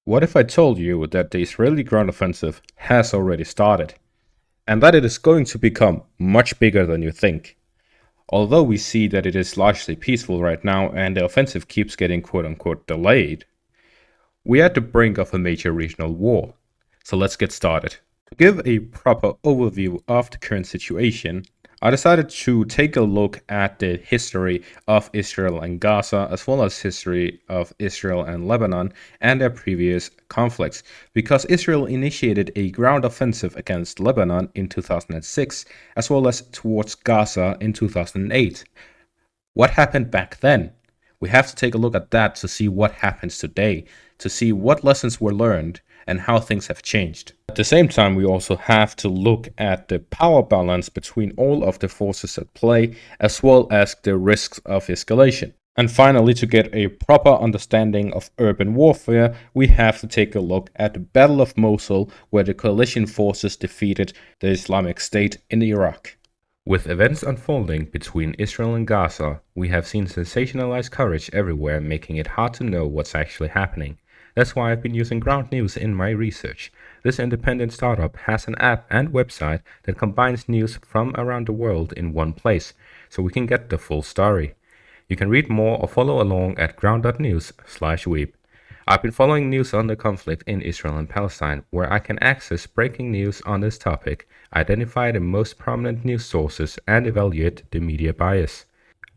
What if I told you that the Israeli ground offensive has already started, and that it is going to become much bigger than you think? Although we see that it is largely peaceful right now and the offensive keeps getting quote unquote delayed, we are at the brink of a major regional war. So let's get started. To give a proper overview of the current situation, I decided to take a look at the history of Israel and Gaza, as well as history of Israel and Lebanon and their previous conflicts, because Israel initiated a ground offensive against Lebanon in 2006, as well as towards Gaza in 2008. What happened back then? We have to take a look at that to see what happens today, to see what lessons were learned and how things have changed. At the same time, we also have to look at the power balance between all of the forces at play, as well as the risks of escalation. And finally, to get a proper understanding of urban warfare, we have to take a look at the Battle of Mosul, where the coalition forces defeated the Islamic State in Iraq. With events unfolding between Israel and Gaza, we have seen sensationalized coverage everywhere, making it hard to know what's actually happening. That's why I've been using Ground News in my research. This independent startup has an app and website that combines news from around the world in one place, so we can get the full story. You can read more or follow along at ground.news/weeb. I've been following news on the conflict in Israel and Palestine, where I can access breaking news on this topic, identify the most prominent news sources, and evaluate the media bias.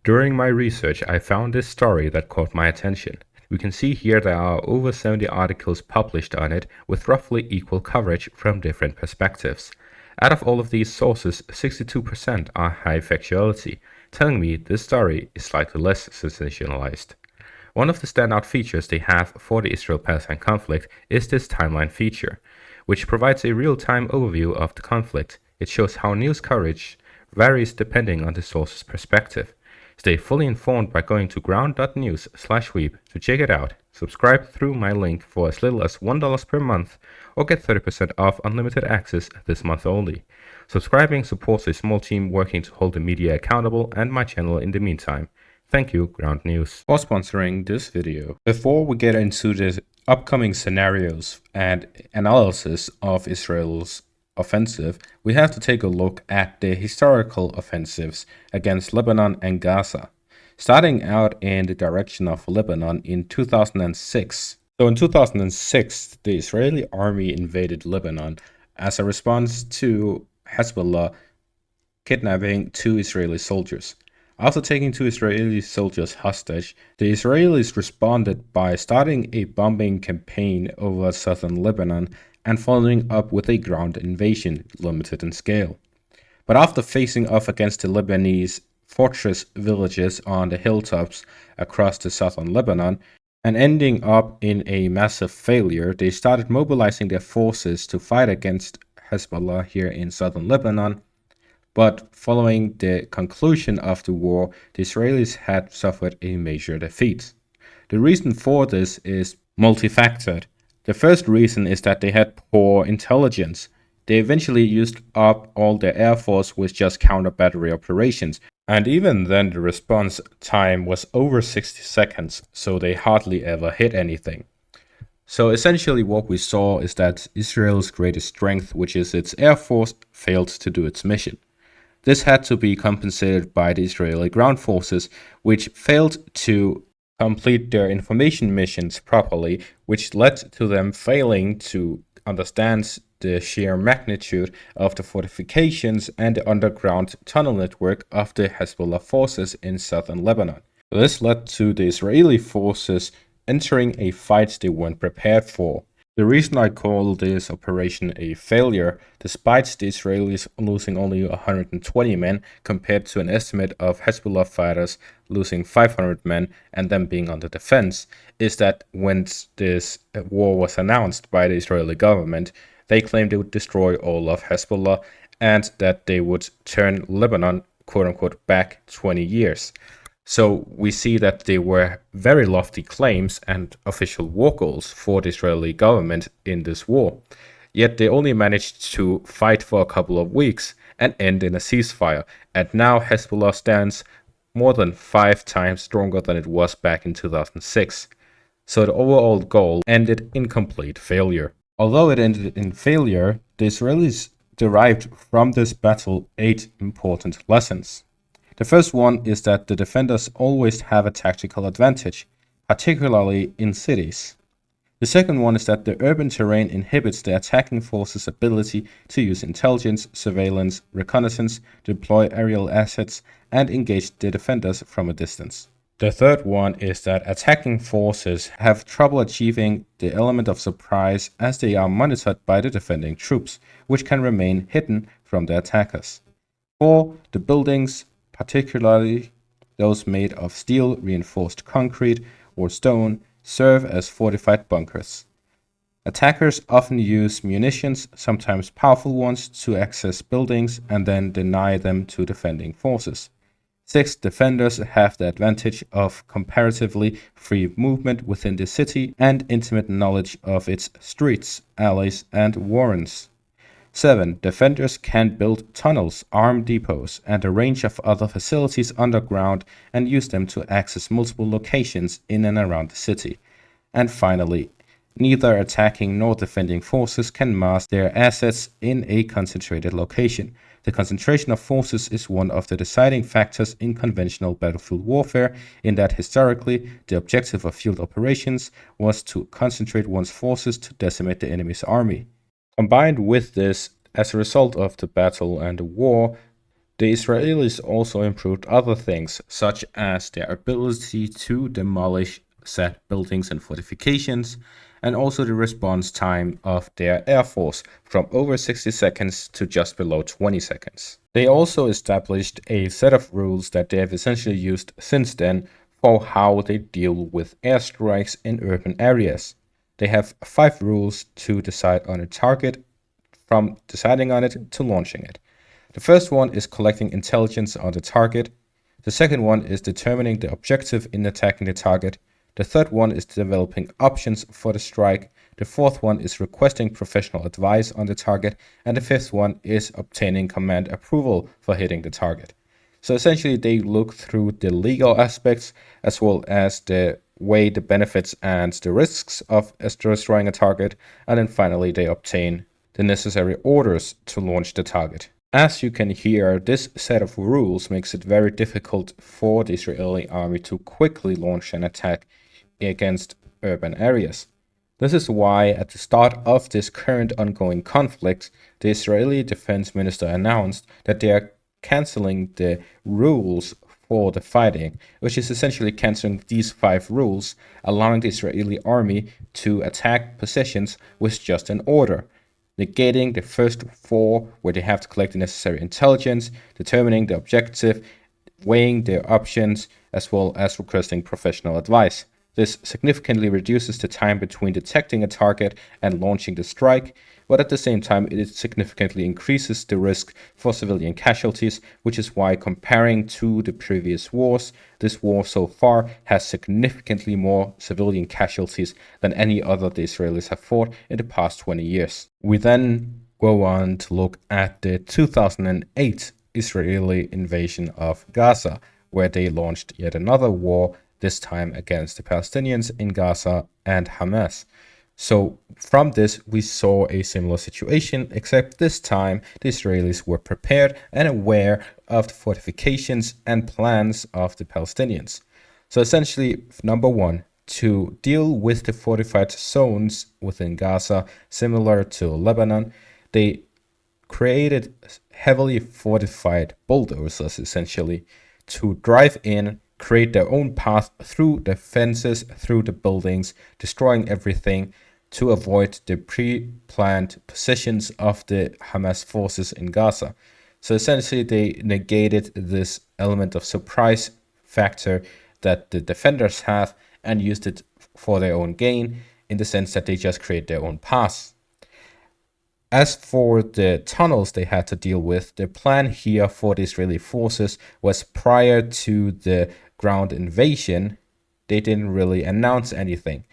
During my research, I found this story that caught my attention. We can see here there are over 70 articles published on it with roughly equal coverage from different perspectives. Out of all of these sources, 62% are high factuality, telling me this story is slightly less sensationalized. One of the standout features they have for the Israel-Palestine conflict is this timeline feature, which provides a real-time overview of the conflict. It shows how news coverage varies depending on the source's perspective. Stay fully informed by going to ground.news/weeb to check it out. Subscribe through my link for as little as $1 per month or get 30% off unlimited access this month only. Subscribing supports a small team working to hold the media accountable and my channel in the meantime. Thank you, Ground News, for sponsoring this video. Before we get into the upcoming scenarios and analysis of Israel's offensive, we have to take a look at the historical offensives against Lebanon and Gaza, starting out in the direction of Lebanon in 2006. So in 2006, the Israeli army invaded Lebanon as a response to Hezbollah kidnapping 2 Israeli soldiers. After taking 2 Israeli soldiers hostage, the Israelis responded by starting a bombing campaign over southern Lebanon and following up with a ground invasion, limited in scale. But after facing off against the Lebanese fortress villages on the hilltops across the southern Lebanon, and ending up in a massive failure, they started mobilizing their forces to fight against Hezbollah here in southern Lebanon. But following the conclusion of the war, the Israelis had suffered a major defeat. The reason for this is multifactored. The first reason is that they had poor intelligence. They eventually used up all their air force with just counter-battery operations, and even then the response time was over 60 seconds, so they hardly ever hit anything. So essentially what we saw is that Israel's greatest strength, which is its air force, failed to do its mission. This had to be compensated by the Israeli ground forces, which failed to complete their information missions properly, which led to them failing to understand the sheer magnitude of the fortifications and the underground tunnel network of the Hezbollah forces in southern Lebanon. This led to the Israeli forces entering a fight they weren't prepared for. The reason I call this operation a failure, despite the Israelis losing only 120 men compared to an estimate of Hezbollah fighters losing 500 men and them being on the defense, is that when this war was announced by the Israeli government, they claimed they would destroy all of Hezbollah and that they would turn Lebanon, quote unquote, back 20 years. So we see that they were very lofty claims and official war goals for the Israeli government in this war. Yet they only managed to fight for a couple of weeks and end in a ceasefire. And now Hezbollah stands more than 5 times stronger than it was back in 2006. So the overall goal ended in complete failure. Although it ended in failure, the Israelis derived from this battle 8 important lessons. The first one is that the defenders always have a tactical advantage, particularly in cities. The second one is that the urban terrain inhibits the attacking force's ability to use intelligence, surveillance, reconnaissance, deploy aerial assets, and engage the defenders from a distance. The third one is that attacking forces have trouble achieving the element of surprise as they are monitored by the defending troops, which can remain hidden from the attackers. 4. The buildings, particularly those made of steel, reinforced concrete, or stone, serve as fortified bunkers. Attackers often use munitions, sometimes powerful ones, to access buildings and then deny them to defending forces. 6. Defenders have the advantage of comparatively free movement within the city and intimate knowledge of its streets, alleys, and warrens. 7. Defenders can build tunnels, arm depots, and a range of other facilities underground and use them to access multiple locations in and around the city. And finally, neither attacking nor defending forces can mass their assets in a concentrated location. The concentration of forces is one of the deciding factors in conventional battlefield warfare, in that historically, the objective of field operations was to concentrate one's forces to decimate the enemy's army. Combined with this, as a result of the battle and the war, the Israelis also improved other things, such as their ability to demolish said buildings and fortifications, and also the response time of their air force from over 60 seconds to just below 20 seconds. They also established a set of rules that they have essentially used since then for how they deal with airstrikes in urban areas. They have 5 rules to decide on a target, from deciding on it to launching it. The first one is collecting intelligence on the target. The second one is determining the objective in attacking the target. The third one is developing options for the strike. The fourth one is requesting professional advice on the target. And the fifth one is obtaining command approval for hitting the target. So essentially, they look through the legal aspects as well as the weigh the benefits and the risks of destroying a target. And then finally, they obtain the necessary orders to launch the target. As you can hear, this set of rules makes it very difficult for the Israeli army to quickly launch an attack against urban areas. This is why at the start of this current ongoing conflict, the Israeli defense minister announced that they are canceling the rules for the fighting, which is essentially canceling these 5 rules, allowing the Israeli army to attack positions with just an order, negating the first 4 where they have to collect the necessary intelligence, determining the objective, weighing their options, as well as requesting professional advice. This significantly reduces the time between detecting a target and launching the strike, but at the same time it significantly increases the risk for civilian casualties, which is why, comparing to the previous wars, this war so far has significantly more civilian casualties than any other the Israelis have fought in the past 20 years. We then go on to look at the 2008 Israeli invasion of Gaza, where they launched yet another war, this time against the Palestinians in Gaza and Hamas. So from this, we saw a similar situation, except this time the Israelis were prepared and aware of the fortifications and plans of the Palestinians. So essentially, number 1, to deal with the fortified zones within Gaza, similar to Lebanon, they created heavily fortified bulldozers, essentially, to drive in, create their own path through the fences, through the buildings, destroying everything to avoid the pre-planned positions of the Hamas forces in Gaza. So essentially, they negated this element of surprise factor that the defenders have and used it for their own gain, in the sense that they just create their own paths. As for the tunnels they had to deal with, the plan here for the Israeli forces was, prior to the ground invasion, they didn't really announce anything.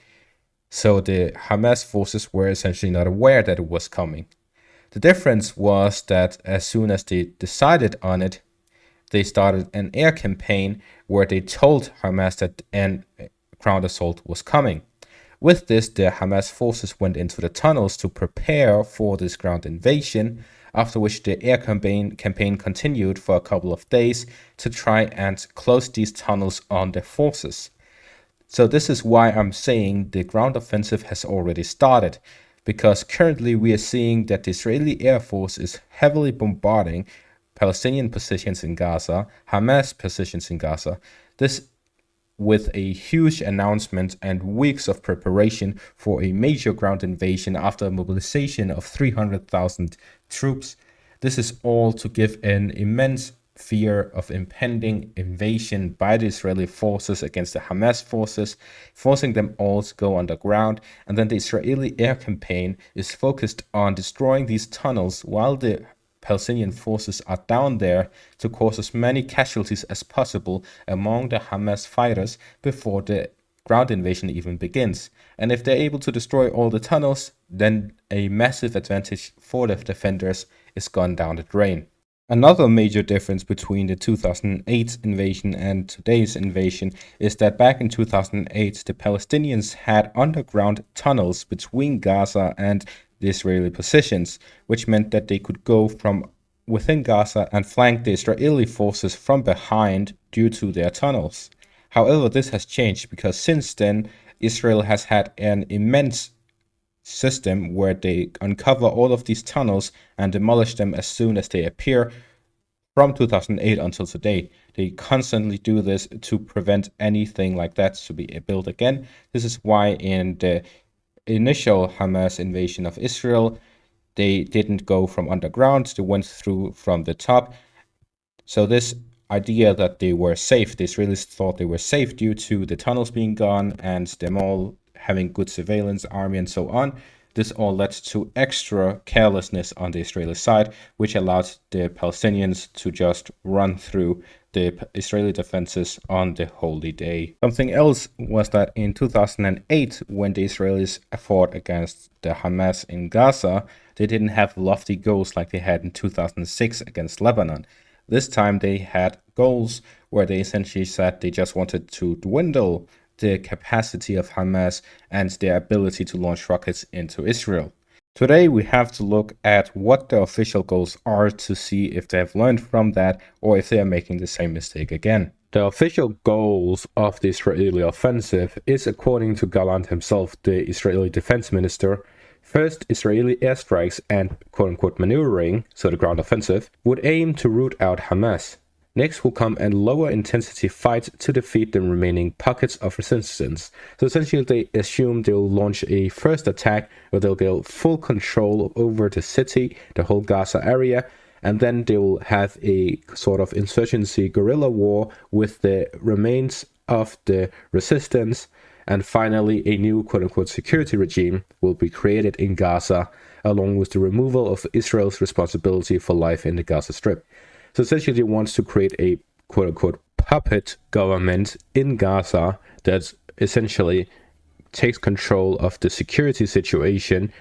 So the Hamas forces were essentially not aware that it was coming. The difference was that as soon as they decided on it, they started an air campaign where they told Hamas that an ground assault was coming. With this, the Hamas forces went into the tunnels to prepare for this ground invasion, after which the air campaign continued for a couple of days to try and close these tunnels on the forces. So this is why I'm saying the ground offensive has already started, because currently we are seeing that the Israeli Air Force is heavily bombarding Palestinian positions in Gaza, Hamas positions in Gaza. This with a huge announcement and weeks of preparation for a major ground invasion after a mobilization of 300,000 troops. This is all to give an immense fear of impending invasion by the Israeli forces against the Hamas forces, forcing them all to go underground. And then the Israeli air campaign is focused on destroying these tunnels while the Palestinian forces are down there to cause as many casualties as possible among the Hamas fighters before the ground invasion even begins. And if they're able to destroy all the tunnels, then a massive advantage for the defenders is gone down the drain. Another major difference between the 2008 invasion and today's invasion is that back in 2008, the Palestinians had underground tunnels between Gaza and the Israeli positions, which meant that they could go from within Gaza and flank the Israeli forces from behind due to their tunnels. However, this has changed because since then, Israel has had an immense system where they uncover all of these tunnels and demolish them as soon as they appear. From 2008 until today, they constantly do this to prevent anything like that to be built again. This is why in the initial Hamas invasion of Israel, they didn't go from underground, they went through from the top. So this idea that they were safe, the Israelis thought they were safe due to the tunnels being gone and them all having good surveillance, army and so on. This all led to extra carelessness on the Israeli side, which allowed the Palestinians to just run through the Israeli defenses on the holy day. Something else was that in 2008, when the Israelis fought against the Hamas in Gaza, they didn't have lofty goals like they had in 2006 against Lebanon. This time they had goals where they essentially said they just wanted to dwindle the capacity of Hamas and their ability to launch rockets into Israel. Today we have to look at what the official goals are to see if they have learned from that or if they are making the same mistake again. The official goals of the Israeli offensive is, according to Gallant himself, the Israeli defense minister, first, Israeli airstrikes and quote-unquote maneuvering, so the ground offensive, would aim to root out Hamas. Next will come a lower intensity fight to defeat the remaining pockets of resistance. So essentially they assume they'll launch a first attack where they'll get full control over the city, the whole Gaza area, and then they will have a sort of insurgency guerrilla war with the remains of the resistance. And finally, a new quote-unquote security regime will be created in Gaza, along with the removal of Israel's responsibility for life in the Gaza Strip. So essentially, they want to create a quote-unquote puppet government in Gaza that essentially takes control of the security situation,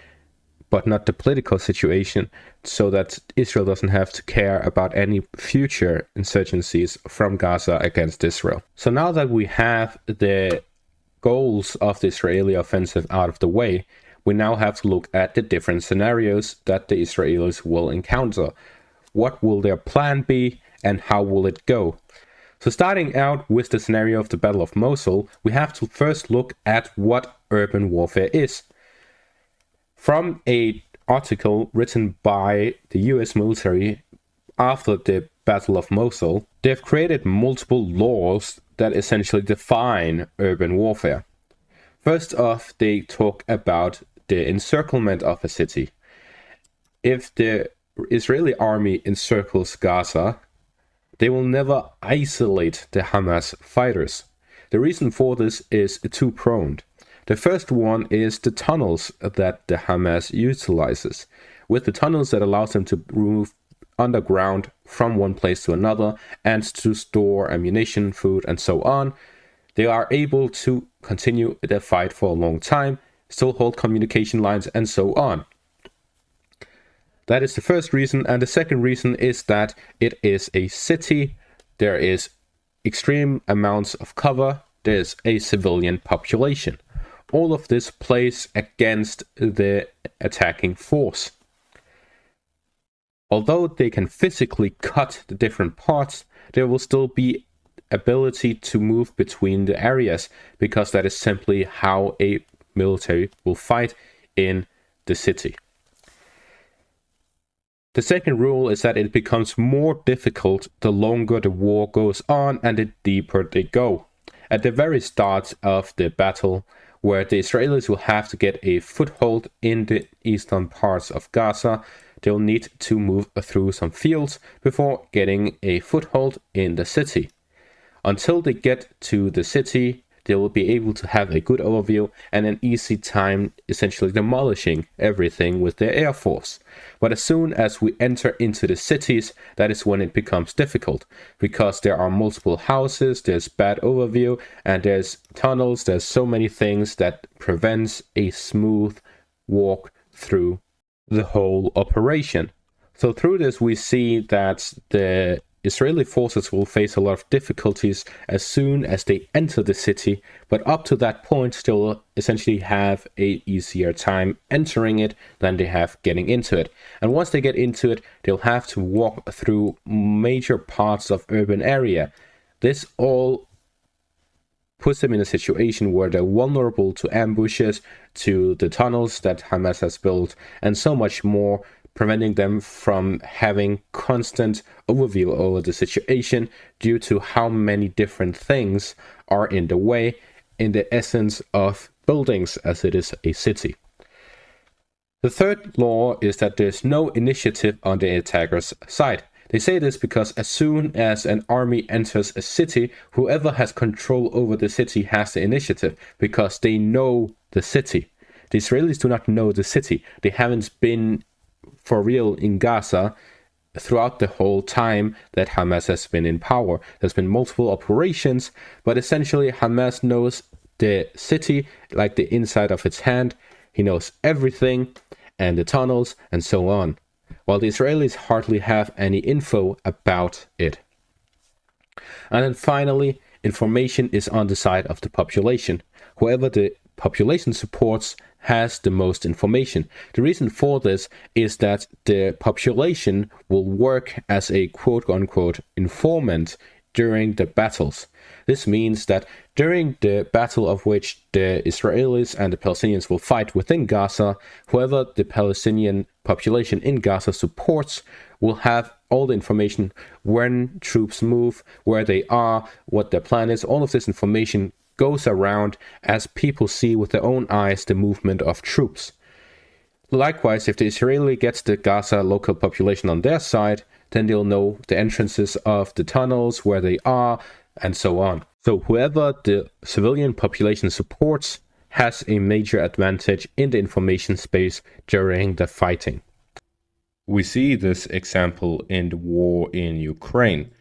but not the political situation, so that Israel doesn't have to care about any future insurgencies from Gaza against Israel. So now that we have the goals of the Israeli offensive out of the way, we now have to look at the different scenarios that the Israelis will encounter. What will their plan be and how will it go? So starting out with the scenario of the Battle of Mosul, we have to first look at what urban warfare is. From an article written by the US military after the Battle of Mosul, they've created multiple laws that essentially define urban warfare. First off, they talk about the encirclement of a city. If the Israeli army encircles Gaza, they will never isolate the Hamas fighters. The reason for this is two-pronged. The first one is the tunnels that the Hamas utilizes. With the tunnels, that allows them to move underground from one place to another and to store ammunition, food, and so on. They are able to continue their fight for a long time, still hold communication lines, and so on. That is the first reason, and the second reason is that it is a city, there is extreme amounts of cover, there's a civilian population. all of this plays against the attacking force. Although they can physically cut the different parts, there will still be ability to move between the areas, because that is simply how a military will fight in the city. The second rule is that it becomes more difficult the longer the war goes on and the deeper they go. At the very start of the battle, where the Israelis will have to get a foothold in the eastern parts of Gaza, they'll need to move through some fields before getting a foothold in the city. Until they get to the city, they will be able to have a good overview and an easy time essentially demolishing everything with their air force. But as soon as we enter into the cities, that is when it becomes difficult, because there are multiple houses, there's bad overview, and there's tunnels, there's so many things that prevents a smooth walk through the whole operation. So through this, we see that the Israeli forces will face a lot of difficulties as soon as they enter the city, but up to that point they will essentially have a easier time entering it than they have getting into it. And once they get into it, they'll have to walk through major parts of urban area. This all puts them in a situation where they're vulnerable to ambushes, to the tunnels that Hamas has built, and so much more, preventing them from having constant overview over the situation due to how many different things are in the way in the essence of buildings, as it is a city. The third law is that there's no initiative on the attacker's side. They say this because as soon as an army enters a city, whoever has control over the city has the initiative, because they know the city. The Israelis do not know the city. They haven't been for real in Gaza throughout the whole time that Hamas has been in power. There's been multiple operations, but essentially Hamas knows the city like the inside of its hand. He knows everything, and the tunnels, and so on, while the Israelis hardly have any info about it. And then finally, information is on the side of the population. Whoever the population supports has the most information. The reason for this is that the population will work as a quote-unquote informant during the battles. This means that during the battle of which the Israelis and the Palestinians will fight within Gaza, whoever the Palestinian population in Gaza supports will have all the information: when troops move, where they are, what their plan is. All of this information goes around as people see with their own eyes the movement of troops. Likewise, if the Israeli gets the Gaza local population on their side, then they'll know the entrances of the tunnels, where they are, and so on. So whoever the civilian population supports has a major advantage in the information space during the fighting. We see this example in the war in Ukraine.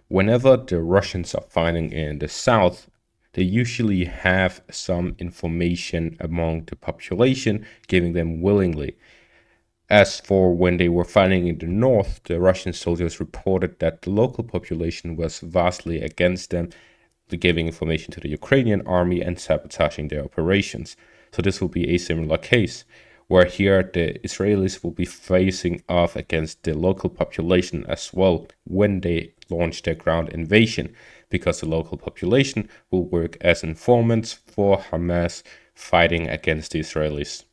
Whenever the Russians are fighting in the south, they usually have some information among the population, giving them willingly. As for when they were fighting in the north, the Russian soldiers reported that the local population was vastly against them, giving information to the Ukrainian army and sabotaging their operations. So this will be a similar case, where here the Israelis will be facing off against the local population as well when they launch their ground invasion, because the local population will work as informants for Hamas fighting against the Israelis.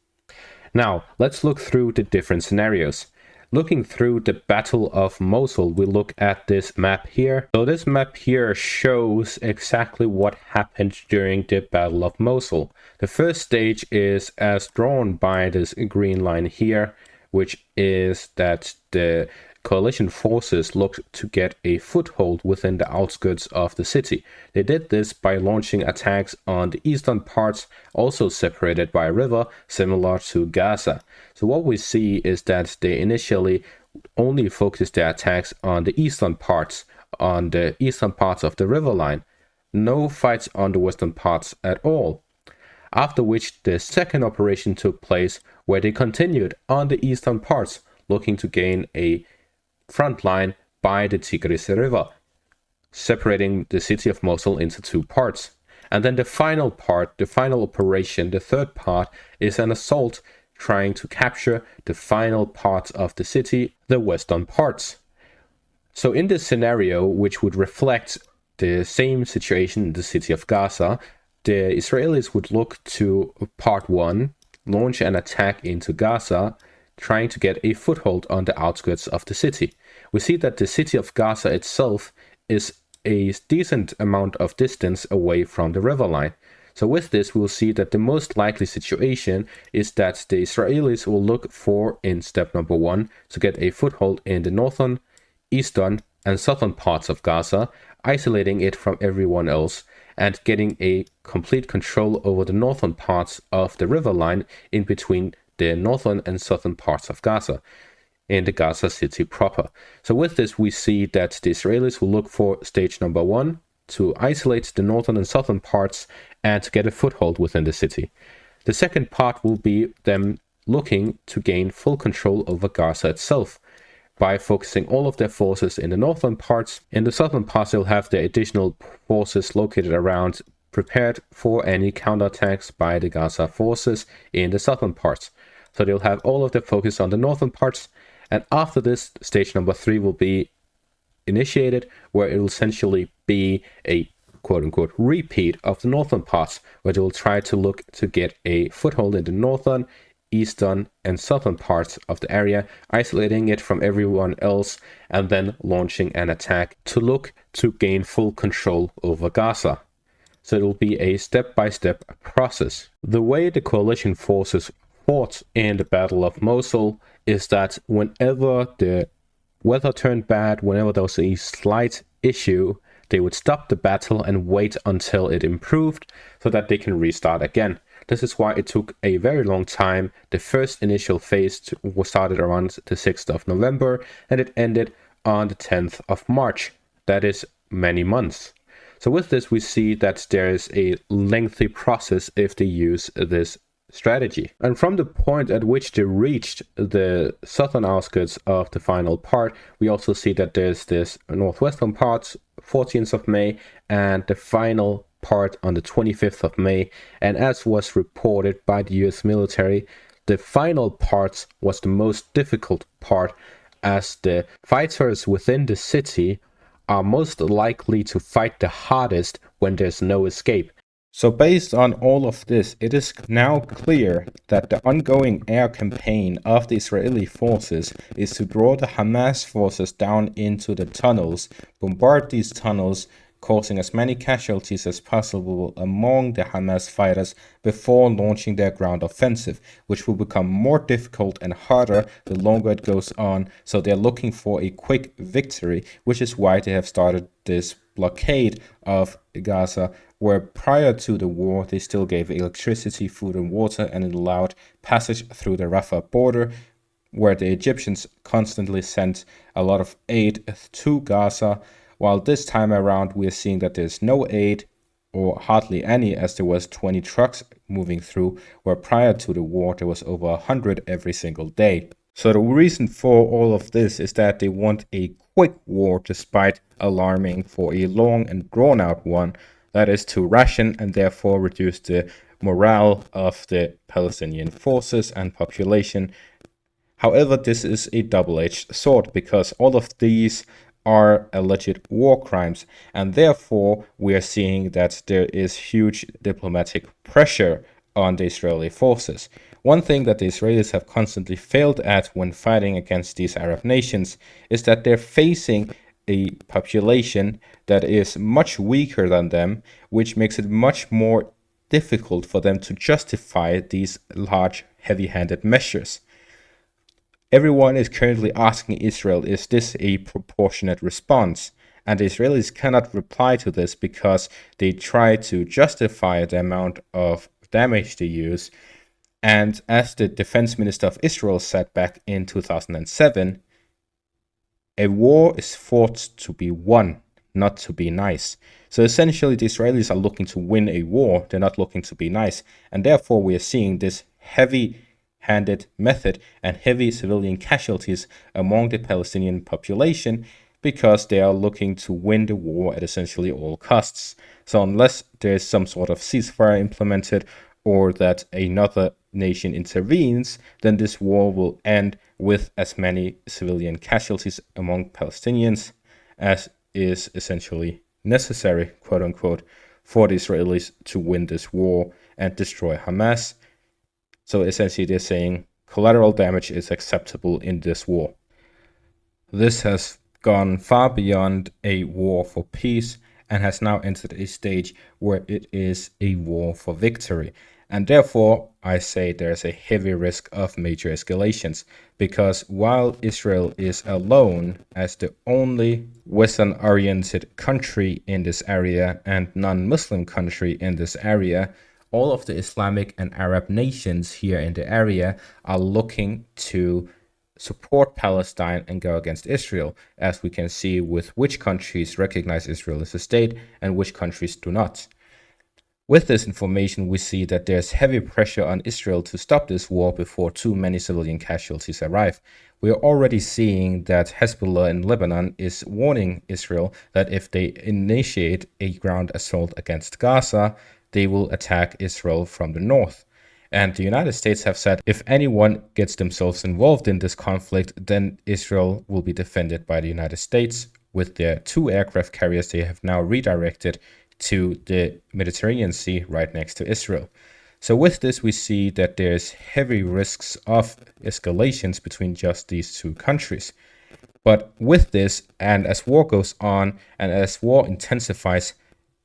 Now, let's look through the different scenarios. Looking through the Battle of Mosul, we look at this map here. So this map here shows exactly what happened during the Battle of Mosul. The first stage is as drawn by this green line here, which is that the coalition forces looked to get a foothold within the outskirts of the city. They did this by launching attacks on the eastern parts, also separated by a river, similar to Gaza. So what we see is that they initially only focused their attacks on the eastern parts of the river line. No fights on the western parts at all. After which the second operation took place, where they continued on the eastern parts, looking to gain a front line by the Tigris River, separating the city of Mosul into two parts. And then the final part, the final operation, the third part, is an assault trying to capture the final parts of the city, the western parts. So in this scenario, which would reflect the same situation in the city of Gaza, the Israelis would look to part one, launch an attack into Gaza, trying to get a foothold on the outskirts of the city. We see that the city of Gaza itself is a decent amount of distance away from the river line. So with this, we'll see that the most likely situation is that the Israelis will look for, in step number one, to get a foothold in the northern, eastern, and southern parts of Gaza, isolating it from everyone else, and getting a complete control over the northern parts of the river line in between the northern and southern parts of Gaza, in the Gaza city proper. So with this, we see that the Israelis will look for stage number one, to isolate the northern and southern parts and to get a foothold within the city. The second part will be them looking to gain full control over Gaza itself by focusing all of their forces in the northern parts. In the southern parts, they'll have their additional forces located around, prepared for any counterattacks by the Gaza forces in the southern parts. So they'll have all of their focus on the northern parts, and after this, stage number three will be initiated, where it will essentially be a quote-unquote repeat of the northern parts, where they will try to look to get a foothold in the northern, eastern, and southern parts of the area, isolating it from everyone else, and then launching an attack to look to gain full control over Gaza. So it will be a step-by-step process. The way the coalition forces fought in the Battle of Mosul is that whenever the weather turned bad, whenever there was a slight issue, they would stop the battle and wait until it improved so that they can restart again. This is why it took a very long time. The first initial phase was started around the 6th of November and it ended on the 10th of March. That is many months. So with this, we see that there is a lengthy process if they use this strategy. And from the point at which they reached the southern outskirts of the final part, we also see that there's this northwestern part, 14th of May, and the final part on the 25th of May. And as was reported by the US military, the final part was the most difficult part, as the fighters within the city are most likely to fight the hardest when there's no escape. So based on all of this, it is now clear that the ongoing air campaign of the Israeli forces is to draw the Hamas forces down into the tunnels, bombard these tunnels, causing as many casualties as possible among the Hamas fighters before launching their ground offensive, which will become more difficult and harder the longer it goes on. So they're looking for a quick victory, which is why they have started this blockade of Gaza, where prior to the war they still gave electricity, food and water, and it allowed passage through the Rafah border, where the Egyptians constantly sent a lot of aid to Gaza, while this time around we're seeing that there's no aid or hardly any, as there was 20 trucks moving through, where prior to the war there was over 100 every single day. So the reason for all of this is that they want a quick war despite alarming for a long and drawn out one, that is to ration and therefore reduce the morale of the Palestinian forces and population. However, this is a double-edged sword, because all of these are alleged war crimes, and therefore we are seeing that there is huge diplomatic pressure on the Israeli forces. One thing that the Israelis have constantly failed at when fighting against these Arab nations is that they're facing a population that is much weaker than them, which makes it much more difficult for them to justify these large, heavy-handed measures. Everyone is currently asking Israel, is this a proportionate response? And the Israelis cannot reply to this because they try to justify the amount of damage they use. And as the defense minister of Israel said back in 2007, a war is fought to be won, not to be nice. So essentially, the Israelis are looking to win a war. They're not looking to be nice. And therefore, we are seeing this heavy-handed method and heavy civilian casualties among the Palestinian population, because they are looking to win the war at essentially all costs. So unless there is some sort of ceasefire implemented or that another nation intervenes, then this war will end with as many civilian casualties among Palestinians as is essentially necessary, quote unquote, for the Israelis to win this war and destroy Hamas. So essentially they're saying collateral damage is acceptable in this war. This has gone far beyond a war for peace and has now entered a stage where it is a war for victory. And therefore, I say there's a heavy risk of major escalations, because while Israel is alone as the only Western-oriented country in this area and non-Muslim country in this area, all of the Islamic and Arab nations here in the area are looking to support Palestine and go against Israel, as we can see with which countries recognize Israel as a state and which countries do not. With this information, we see that there's heavy pressure on Israel to stop this war before too many civilian casualties arrive. We are already seeing that Hezbollah in Lebanon is warning Israel that if they initiate a ground assault against Gaza, they will attack Israel from the north. And the United States have said if anyone gets themselves involved in this conflict, then Israel will be defended by the United States. With their 2 aircraft carriers they have now redirected to the Mediterranean Sea right next to Israel. So with this, we see that there's heavy risks of escalations between just these 2 countries. But with this, and as war goes on, and as war intensifies,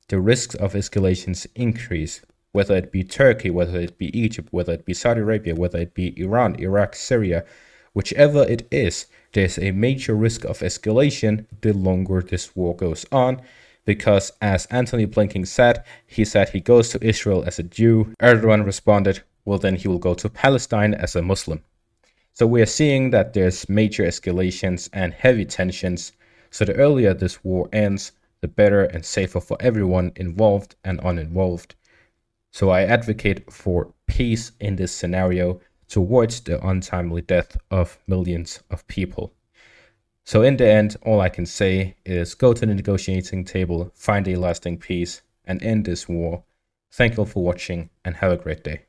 the risks of escalations increase. Whether it be Turkey, whether it be Egypt, whether it be Saudi Arabia, whether it be Iran, Iraq, Syria, whichever it is, there's a major risk of escalation the longer this war goes on. Because as Antony Blinken said, he goes to Israel as a Jew. Erdogan responded, well, then he will go to Palestine as a Muslim. So we are seeing that there's major escalations and heavy tensions. So the earlier this war ends, the better and safer for everyone involved and uninvolved. So I advocate for peace in this scenario to avoid the untimely death of millions of people. So in the end, all I can say is go to the negotiating table, find a lasting peace, and end this war. Thank you all for watching, and have a great day.